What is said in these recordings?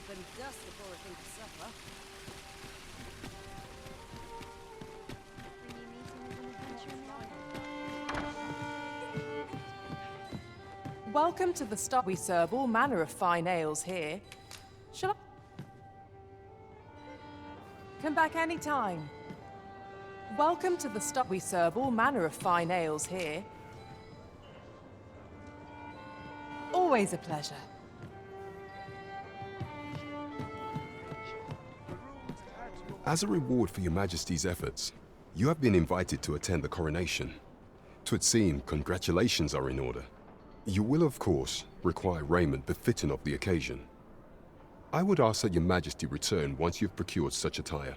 sleep and dust before I think of supper. Welcome to the stop. We serve all manner of fine ales here. Shall I? Come back any time. Welcome to the stop. We serve all manner of fine ales here. Always a pleasure. As a reward for your Majesty's efforts, you have been invited to attend the coronation. 'Twould seem congratulations are in order. You will, of course, require raiment befitting of the occasion. I would ask that your Majesty return once you've procured such attire.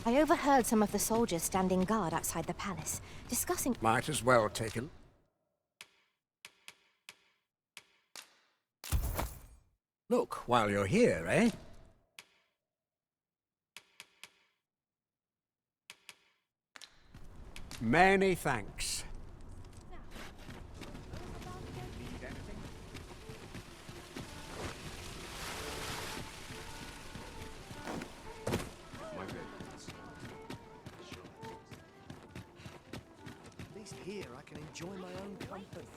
I overheard some of the soldiers standing guard outside the palace, discussing— Might as well take a... Look, while you're here, eh? Many thanks. Here, I can enjoy my own company.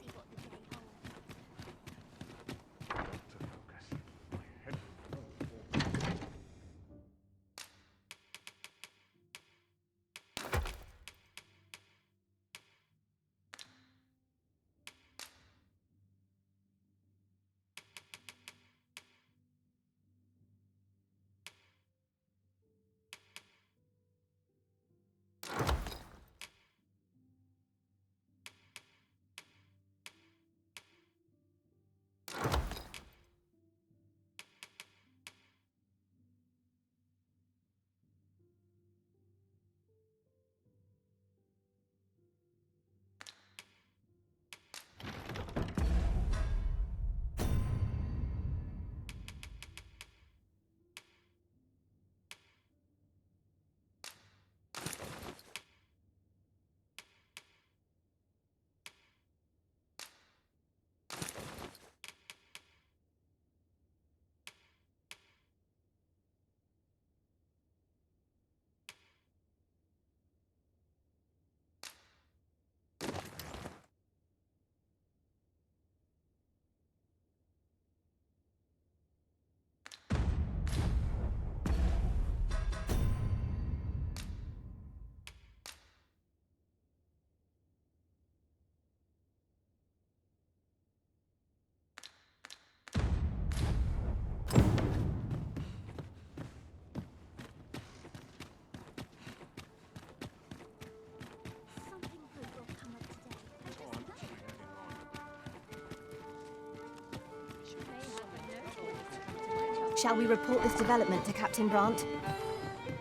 Shall we report this development to Captain Brandt?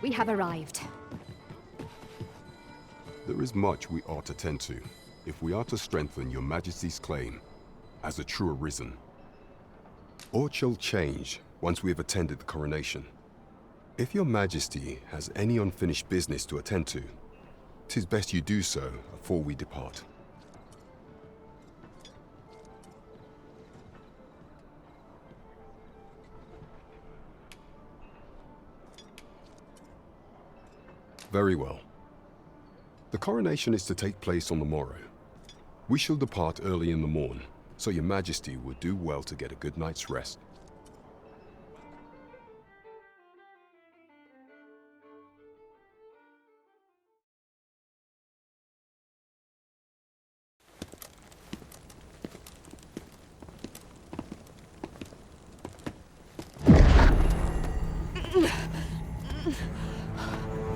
We have arrived. There is much we ought to tend to, if we are to strengthen your Majesty's claim as a true arisen. Aught shall change once we have attended the coronation. If your Majesty has any unfinished business to attend to, 'tis best you do so afore we depart. Very well. The coronation is to take place on the morrow. We shall depart early in the morn, so your Majesty would do well to get a good night's rest.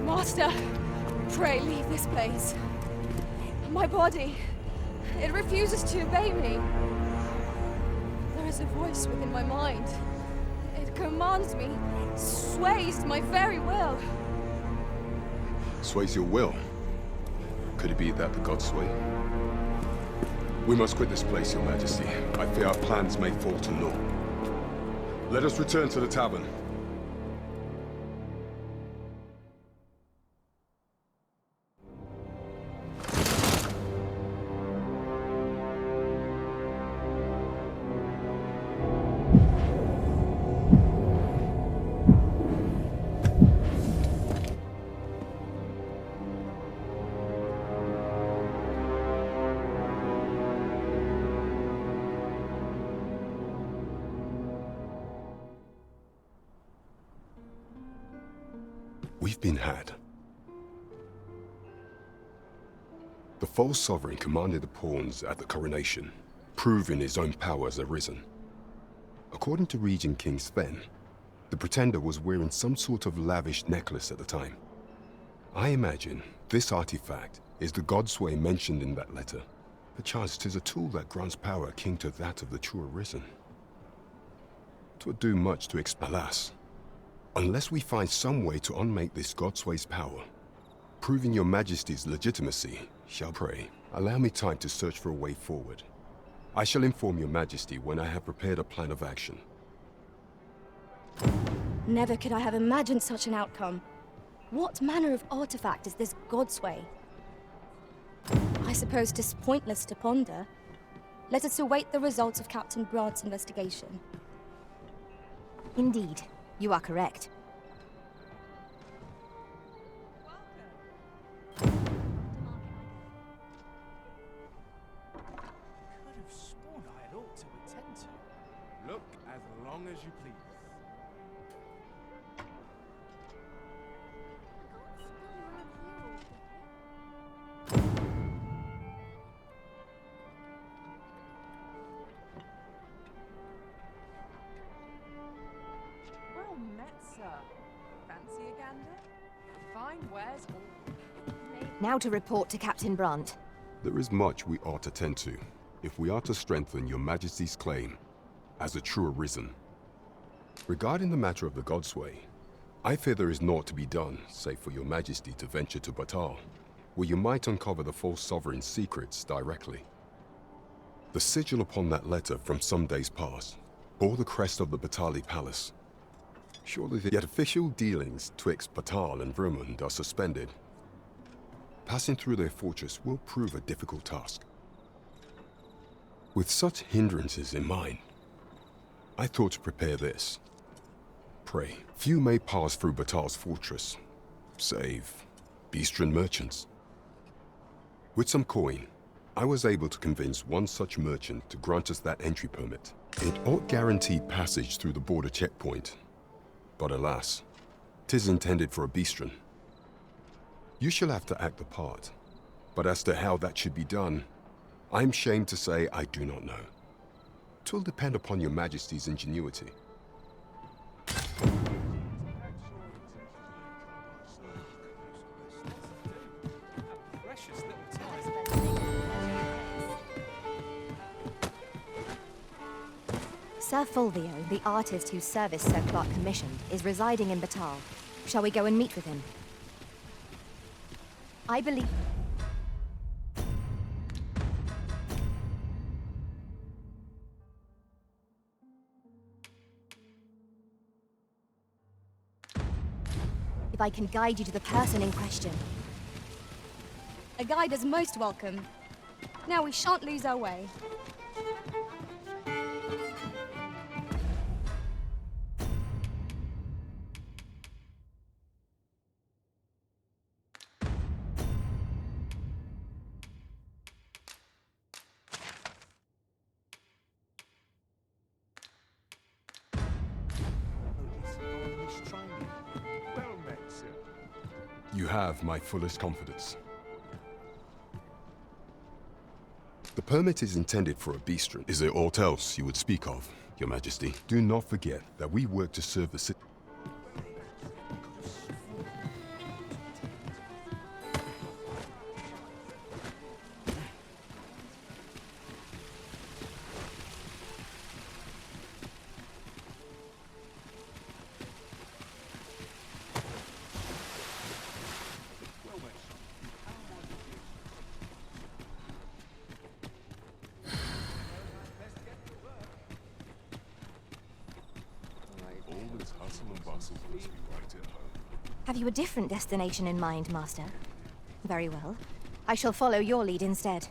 Master, pray leave this place. My body, it refuses to obey me. There is a voice within my mind. It commands me, sways my very will. Sways your will? Could it be that the gods sway? We must quit this place, Your Majesty. I fear our plans may fall to naught. Let us return to the tavern. We've been had. The false sovereign commanded the pawns at the coronation, proving his own power as arisen. According to Regent King Sven, the pretender was wearing some sort of lavish necklace at the time. I imagine this artifact is the godsway mentioned in that letter. Perchance 'tis a tool that grants power akin to that of the true arisen. 'Twould do much to alas. Unless we find some way to unmake this godsway's power, proving Your Majesty's legitimacy, shall pray, allow me time to search for a way forward. I shall inform Your Majesty when I have prepared a plan of action. Never could I have imagined such an outcome. What manner of artifact is this godsway? I suppose 'tis pointless to ponder. Let us await the results of Captain Brandt's investigation. Indeed, you are correct. Could have sworn I had ought to attend to. Look as long as you please. Well met, sir. Fancy a gander? Fine wares all. Now to report to Captain Brandt. There is much we ought to tend to, if we are to strengthen Your Majesty's claim as a true arisen. Regarding the matter of the godsway, I fear there is naught to be done, save for Your Majesty to venture to Battahl, where you might uncover the false sovereign's secrets directly. The sigil upon that letter from some days past bore the crest of the Battahl Palace. Surely yet official dealings twixt Battahl and Vermund are suspended. Passing through their fortress will prove a difficult task. With such hindrances in mind, I thought to prepare this. Pray, few may pass through Battahl's fortress, save Beastren merchants. With some coin, I was able to convince one such merchant to grant us that entry permit. It ought guaranteed passage through the border checkpoint, but alas, 'tis intended for a Beastren. You shall have to act the part, but as to how that should be done, I'm shamed to say I do not know. 'Twill depend upon Your Majesty's ingenuity. Precious little time. Sir Fulvio, the artist whose service Sir Clark commissioned, is residing in Battahl. Shall we go and meet with him? I believe... if I can guide you to the person in question. A guide is most welcome. Now we shan't lose our way. Well met, sir. You have my fullest confidence. The permit is intended for a Beastren. Is there aught else you would speak of, Your Majesty? Do not forget that we work to serve the city. Have you a different destination in mind, Master? Very well. I shall follow your lead instead.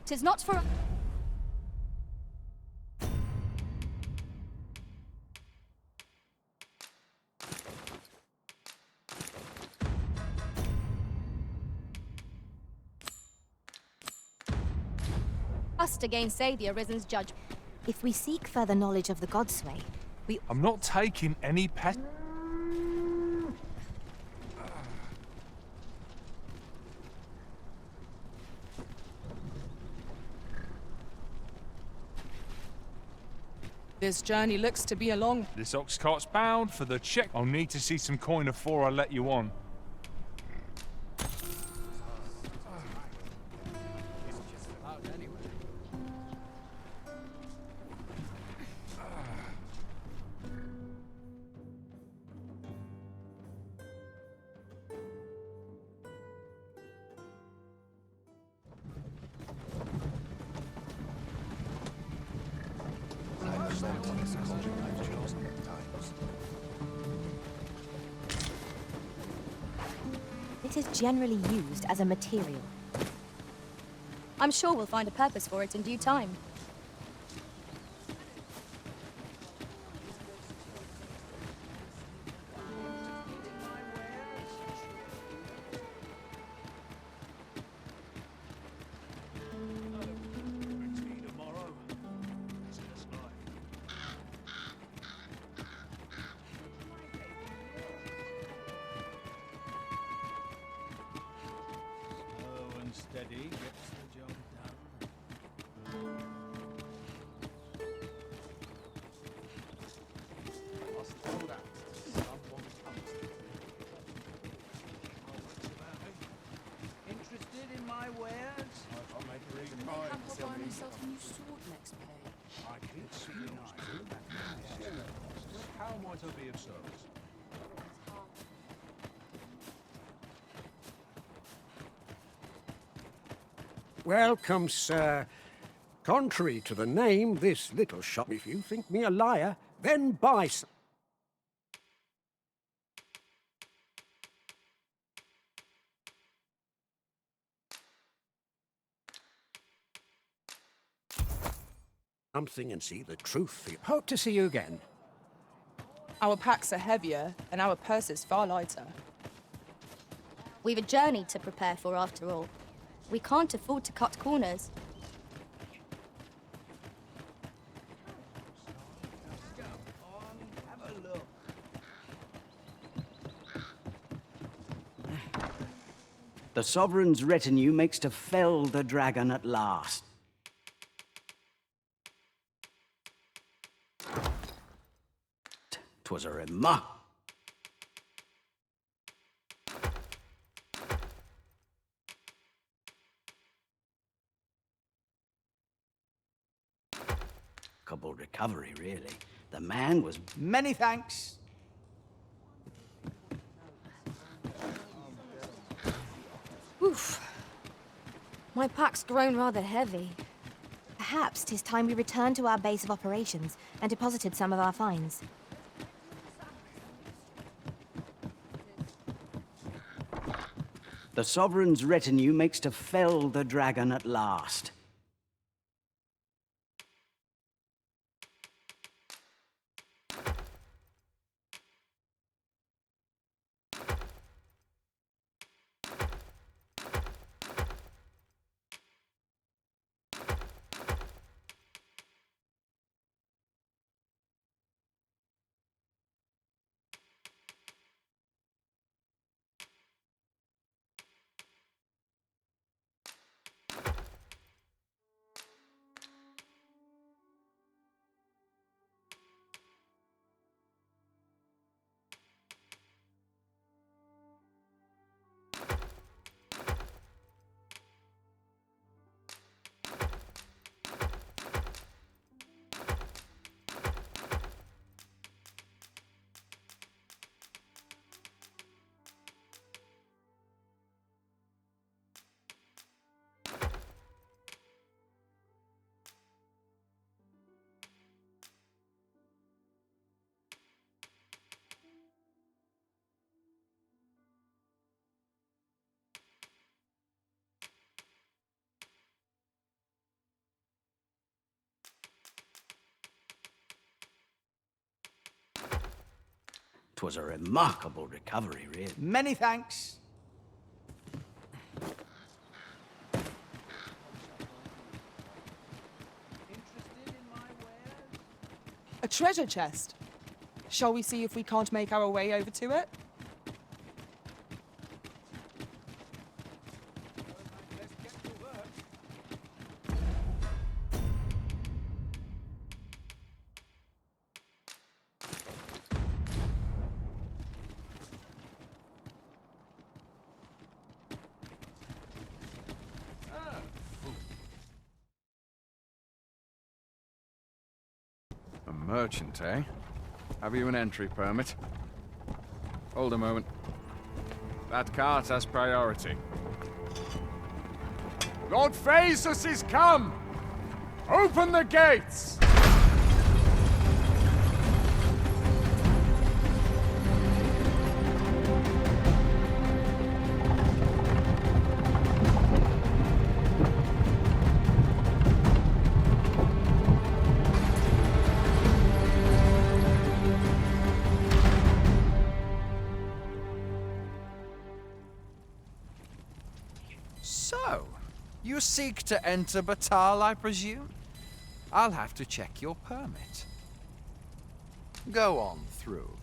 'Tis not for... us to gainsay the Arisen's judgment. If we seek further knowledge of the Godsway, we... I'm not taking any pet. This journey looks to be a long... This ox cart's bound for the check. I'll need to see some coin before I let you on. It is generally used as a material. I'm sure we'll find a purpose for it in due time. Steady gets the job done. Must hold out. Someone comes. Interested in my wares? I'll make a reason. I'll buy myself a new sword next page. I can see How might I be of service? Welcome, sir. Contrary to the name, this little shop, if you think me a liar, then buy some. Something and see the truth. Hope to see you again. Our packs are heavier, and our purses far lighter. We've a journey to prepare for after all. We can't afford to cut corners. The Sovereign's retinue makes to fell the dragon at last. 'Twas a remark. Recovery, really. The man was... Many thanks. Oof. My pack's grown rather heavy. Perhaps 'tis time we returned to our base of operations and deposited some of our finds. The Sovereign's retinue makes to fell the dragon at last. 'Twas a remarkable recovery, really. Many thanks. A treasure chest. Shall we see if we can't make our way over to it? A merchant, eh? Have you an entry permit? Hold a moment. That cart has priority. Lord Phaesus is come! Open the gates! So, you seek to enter Battahl, I presume? I'll have to check your permit. Go on through.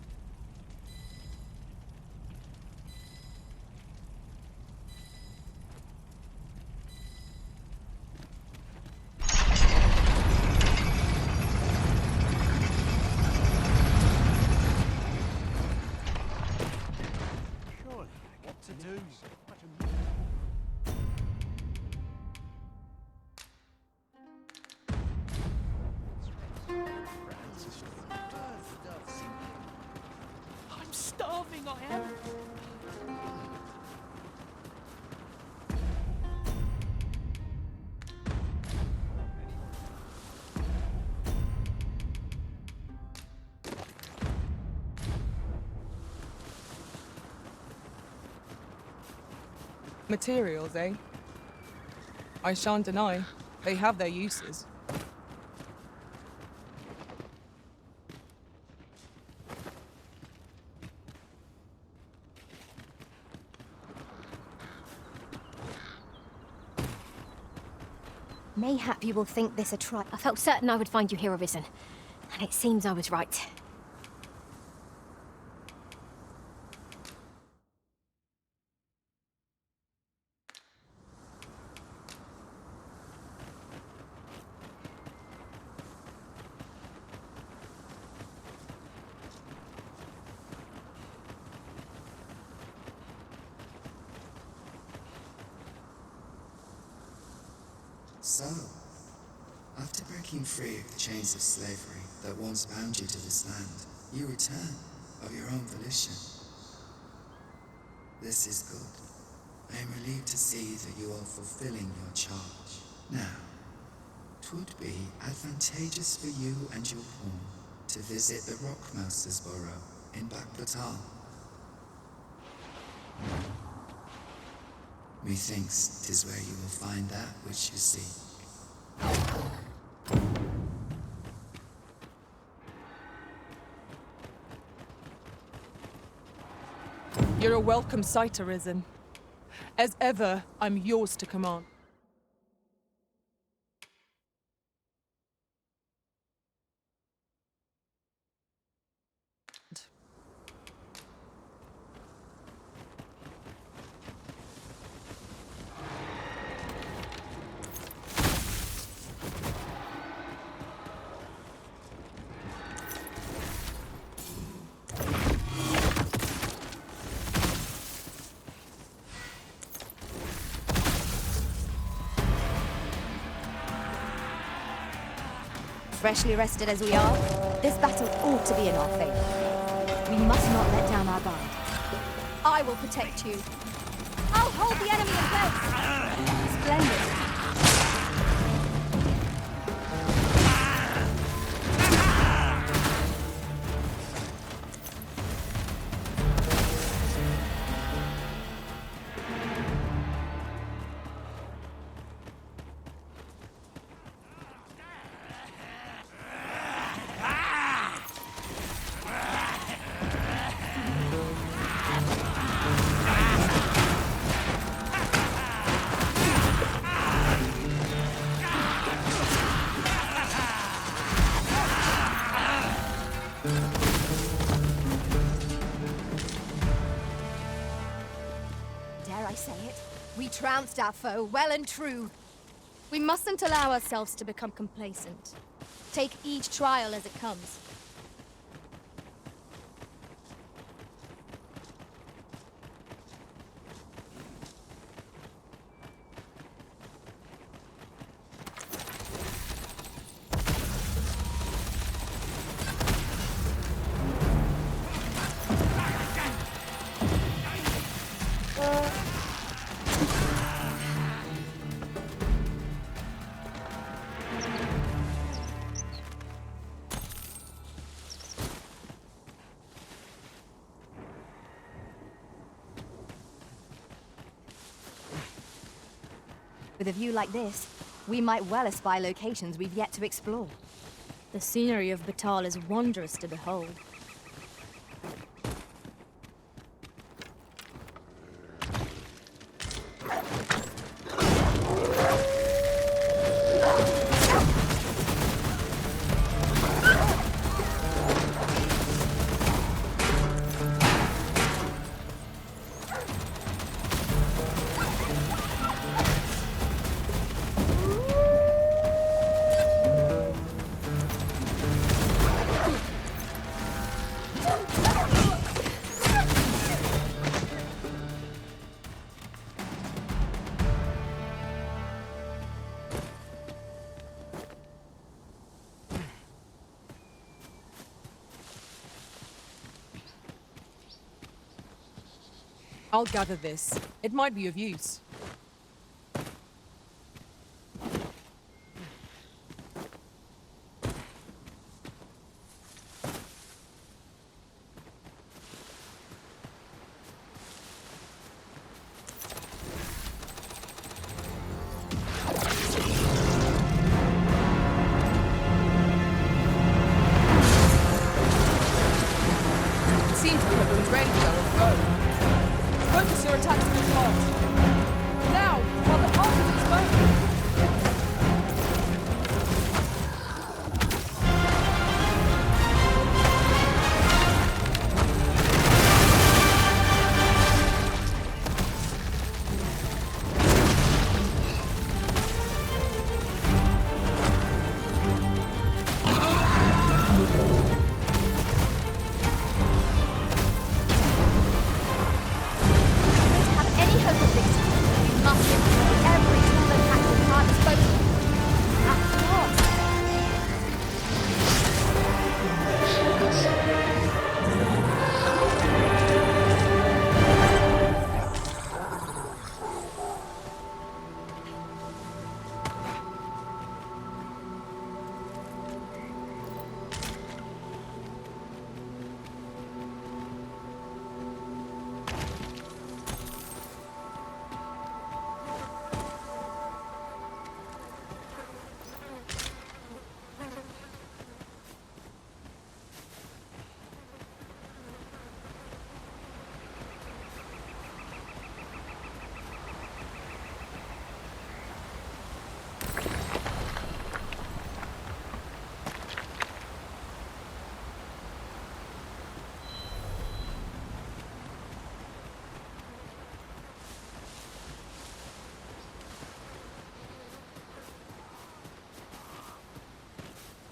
Surely, what to do? I'm starving, I am. Materials, eh? I shan't deny, they have their uses. Mayhap you will think this a try. I felt certain I would find you here, Arisen. And it seems I was right. So, after breaking free of the chains of slavery that once bound you to this land, you return of your own volition. This is good. I am relieved to see that you are fulfilling your charge. Now, 'twould be advantageous for you and your pawn to visit the Rockmouser's burrow in Battahl. Methinks 'tis where you will find that which you seek. You're a welcome sight, Arisen. As ever, I'm yours to command. Freshly rested as we are, this battle ought to be in our favor. We must not let down our guard. I will protect you. I'll hold the enemy in place. Splendid. trounced our foe, well and true. We mustn't allow ourselves to become complacent. Take each trial as it comes. With a view like this, we might well espy locations we've yet to explore. The scenery of Battahl is wondrous to behold. I'll gather this. It might be of use. It seems we have been ready to go. Focus your attacks on the cart. Now, while the army is burning.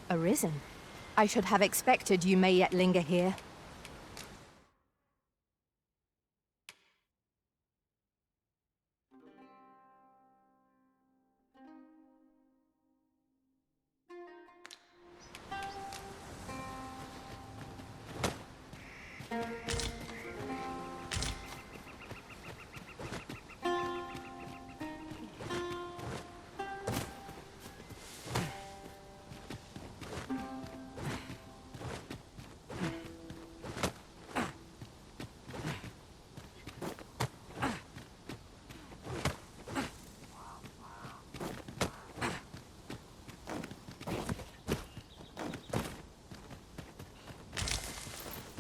Arisen. I should have expected you may yet linger here.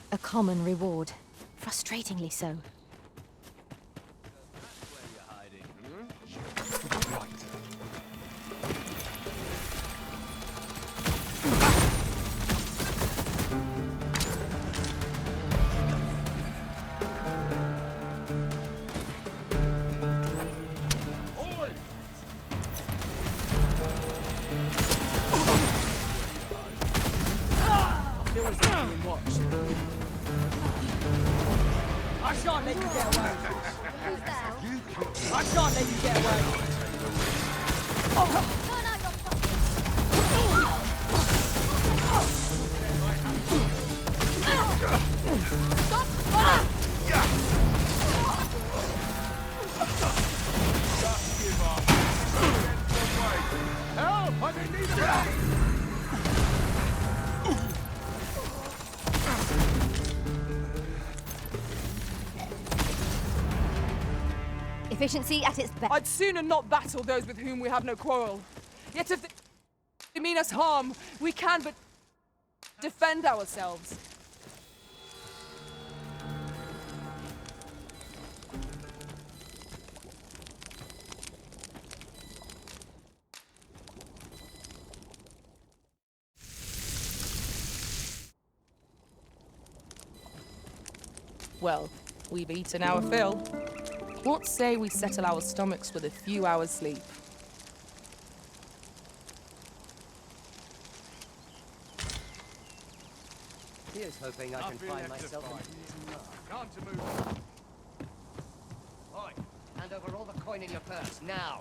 A common reward. Frustratingly so. being watched. I shan't let you get away. Who's there? I shan't let you get away. No, Help! I'm in need of help! Efficiency at its best. I'd sooner not battle those with whom we have no quarrel. Yet if they mean us harm, we can but defend ourselves. Well, we've eaten our fill. What say we settle our stomachs with a few hours' sleep? Here's hoping I can find myself an easy mark. Can't you move? Oi, hand over all the coin in your purse, now!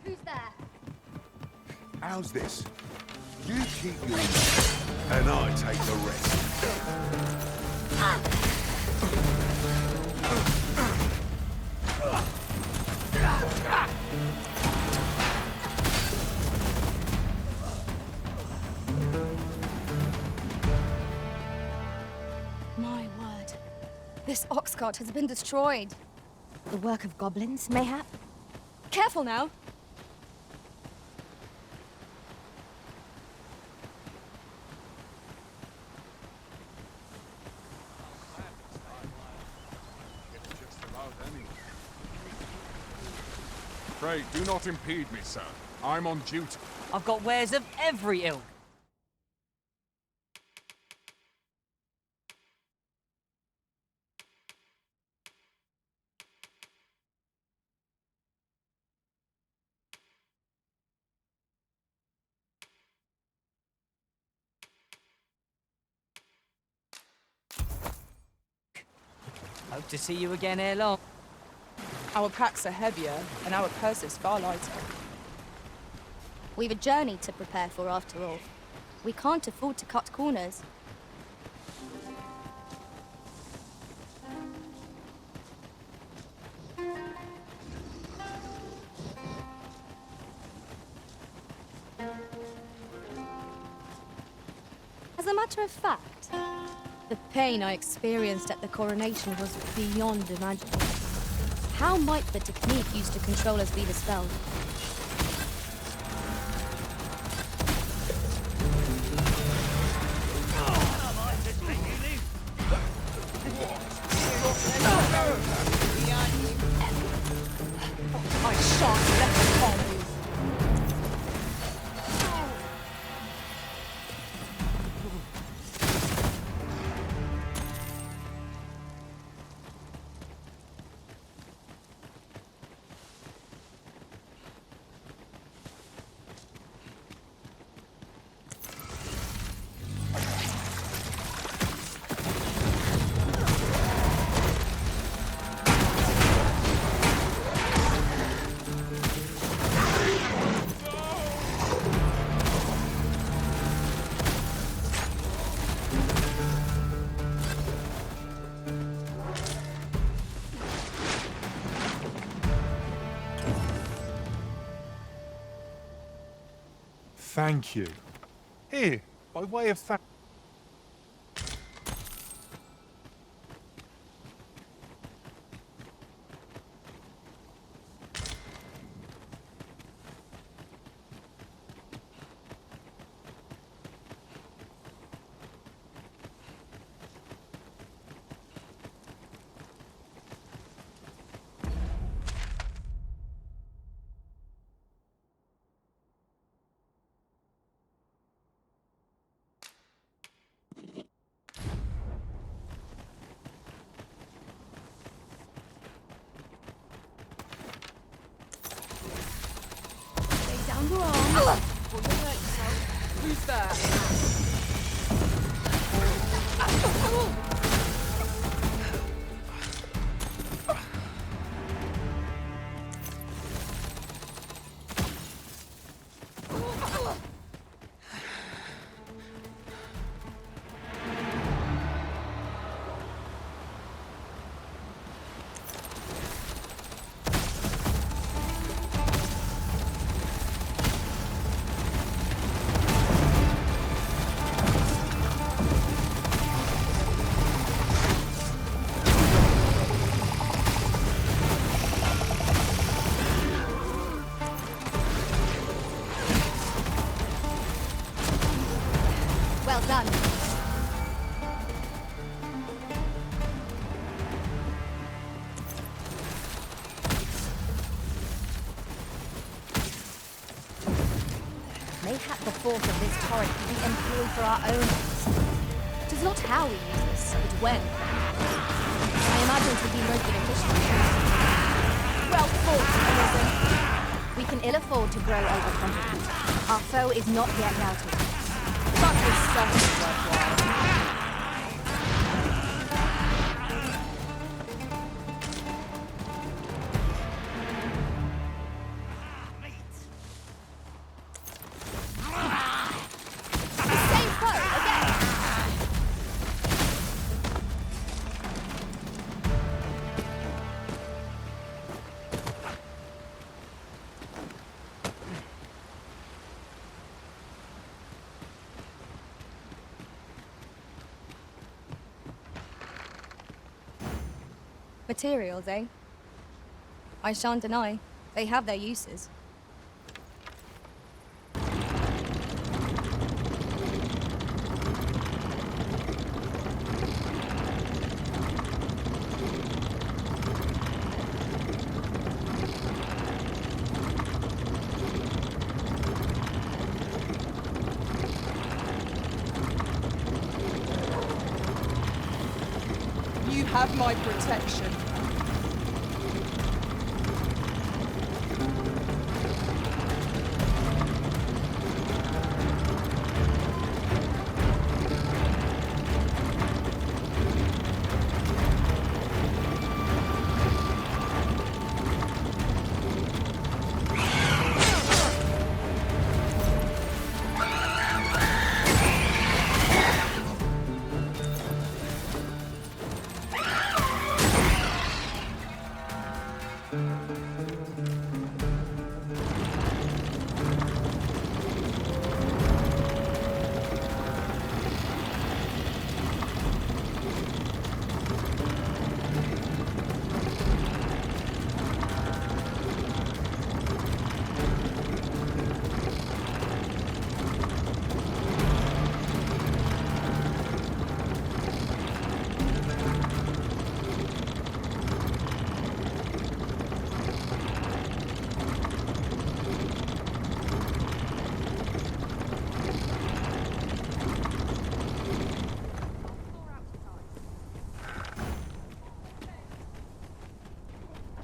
Who's there? How's this? You keep your money, and I take the rest. My word. This ox cart has been destroyed. The work of goblins, mayhap? Careful now! Pray, do not impede me, sir. I'm on duty. I've got wares of every ilk. Hope to see you again ere long. Our packs are heavier, and our purses far lighter. We've a journey to prepare for after all. We can't afford to cut corners. As a matter of fact, the pain I experienced at the coronation was beyond imaginable. How might the technique used to control us be dispelled? I shan't let them harm you. Thank you. Here, by way of thank. Who's there? Well done. Mayhap the force of this torrent can be employed for our own ends. It is not how we use this, but when. I imagine it would be most beneficial. Well fought, Marasm. We can ill afford to grow overconfident. Our foe is not yet routed. That was certainly worthwhile. Same foe again. Materials, eh? I shan't deny, they have their uses. You have my protection.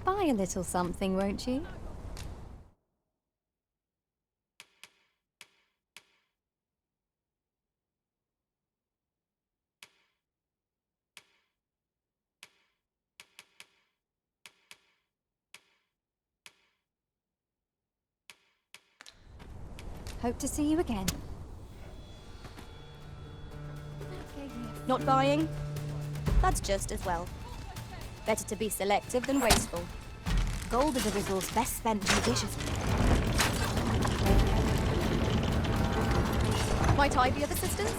Buy a little something, won't you? Hope to see you again. Not buying? That's just as well. Better to be selective than wasteful. Gold is a resource best spent judiciously. Might I be of assistance?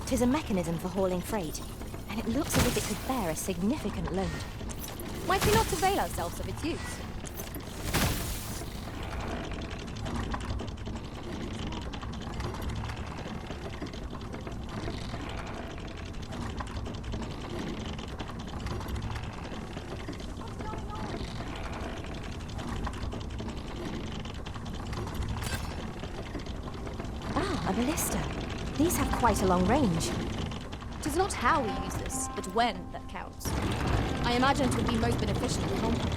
Tis a mechanism for hauling freight, and it looks as if it could bear a significant load. Might we not avail ourselves of its use? ballista. These have quite a long range. It is not how we use this, but when that counts. I imagine it would be most beneficial in combat.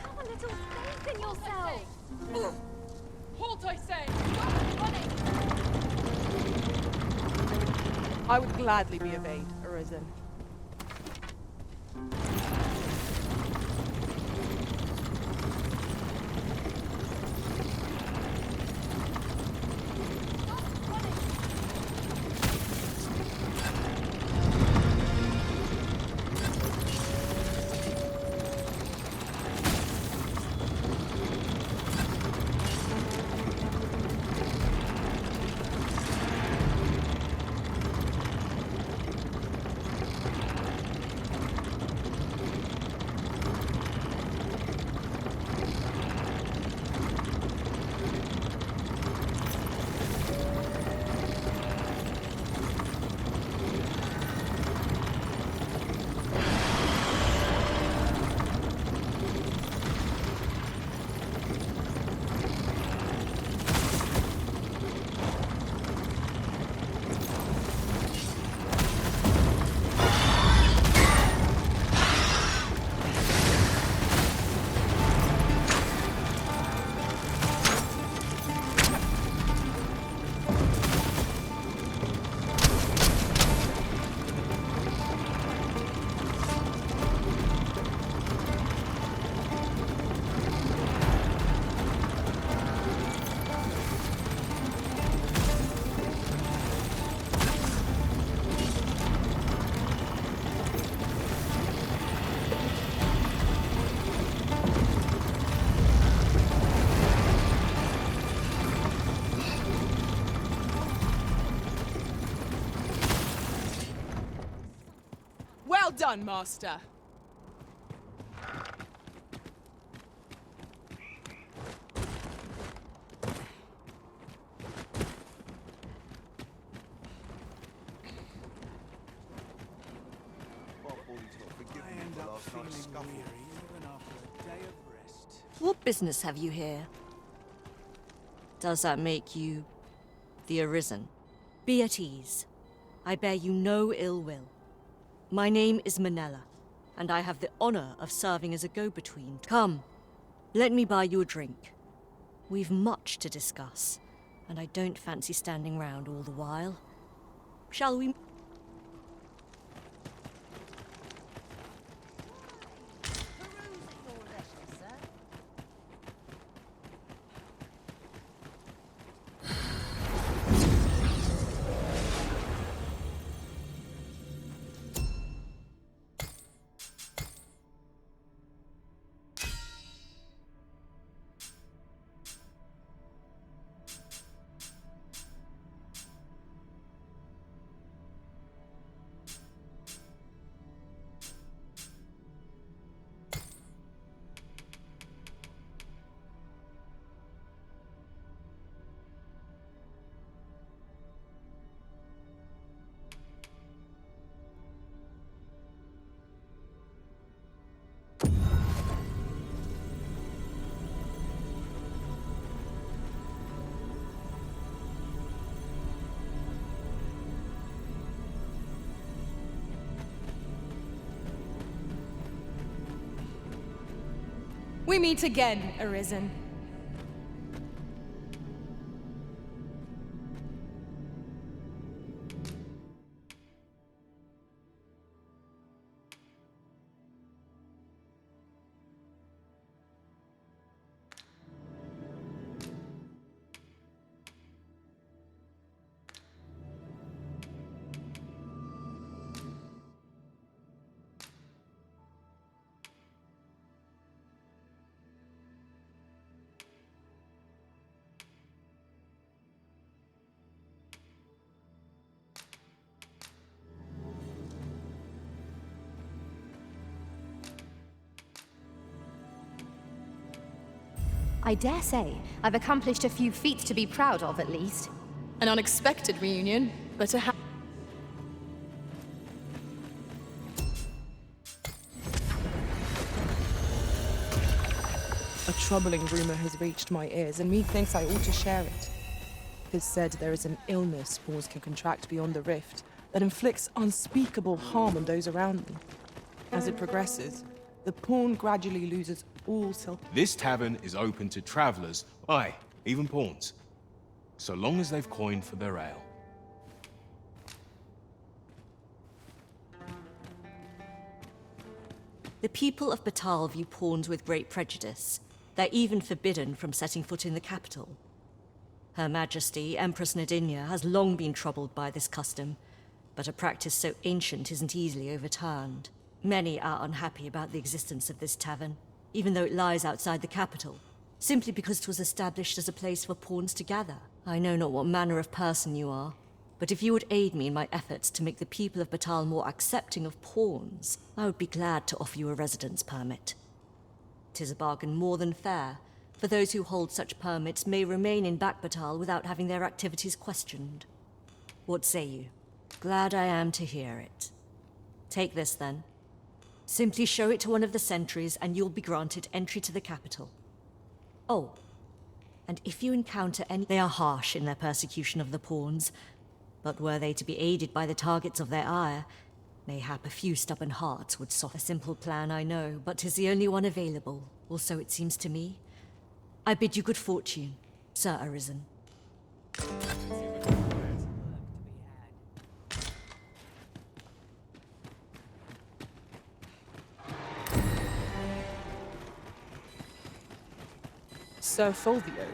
Have a little faith in yourself! Halt, I say! Stop running! I would gladly be of aid, Arisen. Well done, Master. What business have you here? Does that make you the Arisen? Be at ease. I bear you no ill will. My name is Menella, and I have the honor of serving as a go-between. Come, let me buy you a drink. We've much to discuss, and I don't fancy standing round all the while. Shall we? We meet again, Arisen. I dare say I've accomplished a few feats to be proud of, at least. An unexpected reunion, but a troubling rumor has reached my ears, and methinks I ought to share it. 'Tis said there is an illness pawns can contract beyond the rift that inflicts unspeakable harm on those around them. As it progresses, the pawn gradually loses all self. This tavern is open to travelers, aye, even pawns, so long as they've coined for their ale. The people of Battahl view pawns with great prejudice. They're even forbidden from setting foot in the capital. Her Majesty, Empress Nadinia, has long been troubled by this custom, but a practice so ancient isn't easily overturned. Many are unhappy about the existence of this tavern, even though it lies outside the capital, simply because it was established as a place for pawns to gather. I know not what manner of person you are, but if you would aid me in my efforts to make the people of Battahl more accepting of pawns, I would be glad to offer you a residence permit. 'Tis a bargain more than fair, for those who hold such permits may remain in Battahl without having their activities questioned. What say you? Glad I am to hear it. Take this then. Simply show it to one of the sentries and you'll be granted entry to the capital. Oh, and if you encounter any... They are harsh in their persecution of the pawns, but were they to be aided by the targets of their ire, mayhap a few stubborn hearts would soften. A simple plan, I know, but 'tis the only one available, or so it seems to me. I bid you good fortune, Sir Arisen. Sir Fulvio,